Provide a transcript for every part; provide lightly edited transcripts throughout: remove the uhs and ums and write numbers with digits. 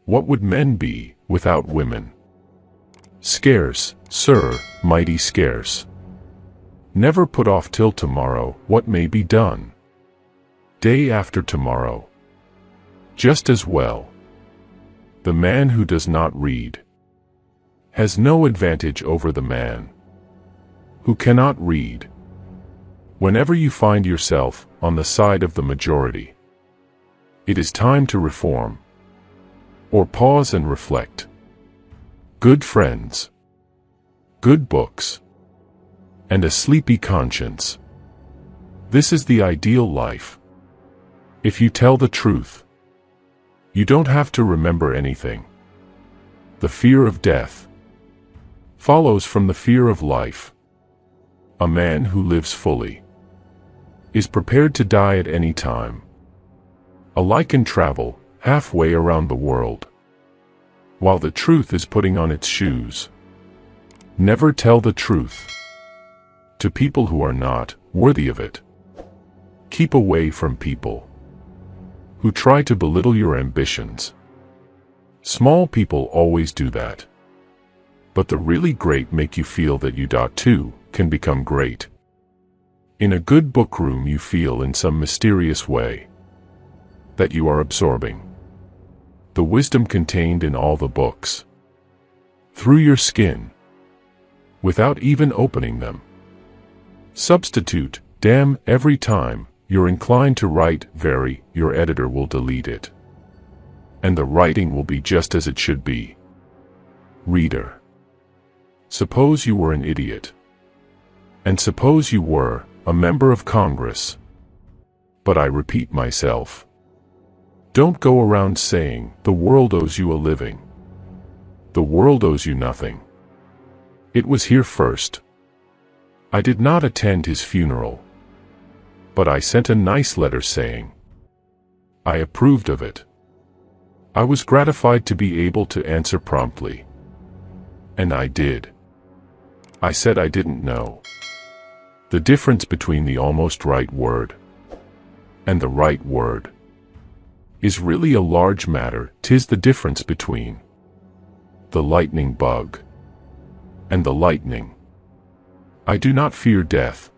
What would men be without women? Scarce, sir, mighty scarce. Never put off till tomorrow what may be done. Day after tomorrow. Just as well. The man who does not read has no advantage over the man who cannot read. Whenever you find yourself on the side of the majority, it is time to reform, or pause and reflect. Good friends, good books, and a sleepy conscience. This is the ideal life. If you tell the truth, you don't have to remember anything. The fear of death follows from the fear of life. A man who lives fully is prepared to die at any time. Alike can travel halfway around the world, while the truth is putting on its shoes. Never tell the truth to people who are not worthy of it. Keep away from people who try to belittle your ambitions. Small people always do that. But the really great make you feel that you too can become great. In a good book room you feel in some mysterious way that you are absorbing the wisdom contained in all the books through your skin without even opening them. Substitute damn every time you're inclined to write very, your editor will delete it. And the writing will be just as it should be. Reader, suppose you were an idiot. And suppose you were a member of Congress. But I repeat myself. Don't go around saying the world owes you a living. The world owes you nothing. It was here first. I did not attend his funeral, but I sent a nice letter saying I approved of it. I was gratified to be able to answer promptly. And I did. I said I didn't know the difference between the almost right word and the right word is really a large matter. 'Tis the difference between the lightning bug and the lightning. I do not fear death.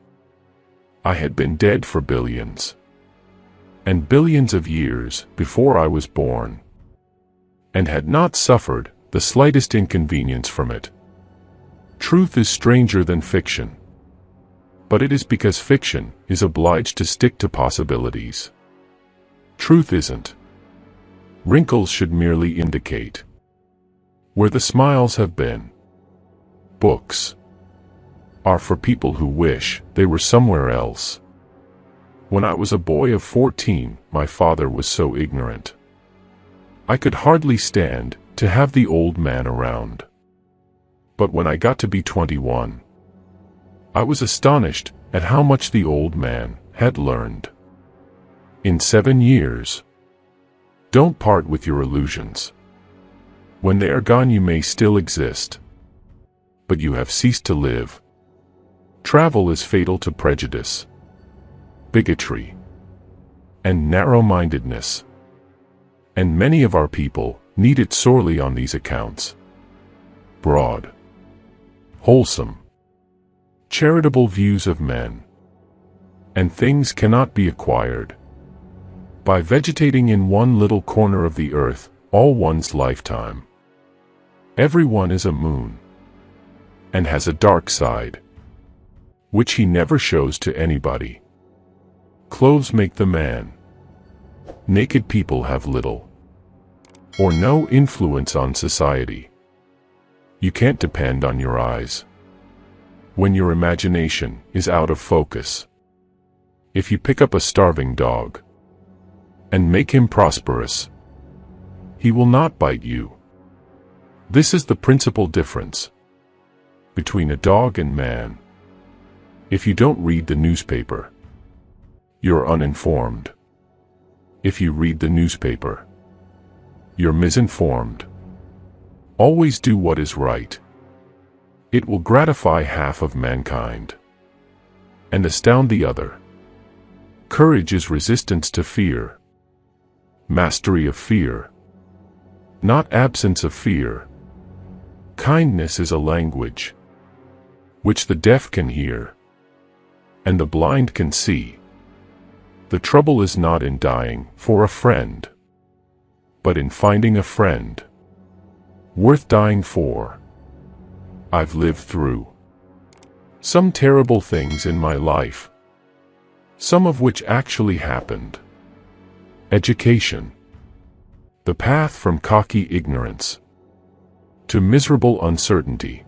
I had been dead for billions and billions of years before I was born, and had not suffered the slightest inconvenience from it. Truth is stranger than fiction, but it is because fiction is obliged to stick to possibilities. Truth isn't. Wrinkles should merely indicate where the smiles have been. Books are for people who wish they were somewhere else. When I was a boy of 14, my father was so ignorant. I could hardly stand to have the old man around. But when I got to be 21, I was astonished at how much the old man had learned. In 7 years. Don't part with your illusions. When they are gone you may still exist, but you have ceased to live. Travel is fatal to prejudice, bigotry, and narrow-mindedness, and many of our people need it sorely on these accounts. Broad, wholesome, charitable views of men and things cannot be acquired by vegetating in one little corner of the earth all one's lifetime. Everyone is a moon and has a dark side, which he never shows to anybody. Clothes make the man. Naked people have little or no influence on society. You can't depend on your eyes when your imagination is out of focus. If you pick up a starving dog and make him prosperous, he will not bite you. This is the principal difference between a dog and man. If you don't read the newspaper, you're uninformed. If you read the newspaper, you're misinformed. Always do what is right. It will gratify half of mankind and astound the other. Courage is resistance to fear, mastery of fear, not absence of fear. Kindness is a language which the deaf can hear, and the blind can see. The trouble is not in dying for a friend, but in finding a friend worth dying for. I've lived through some terrible things in my life, some of which actually happened. Education. The path from cocky ignorance to miserable uncertainty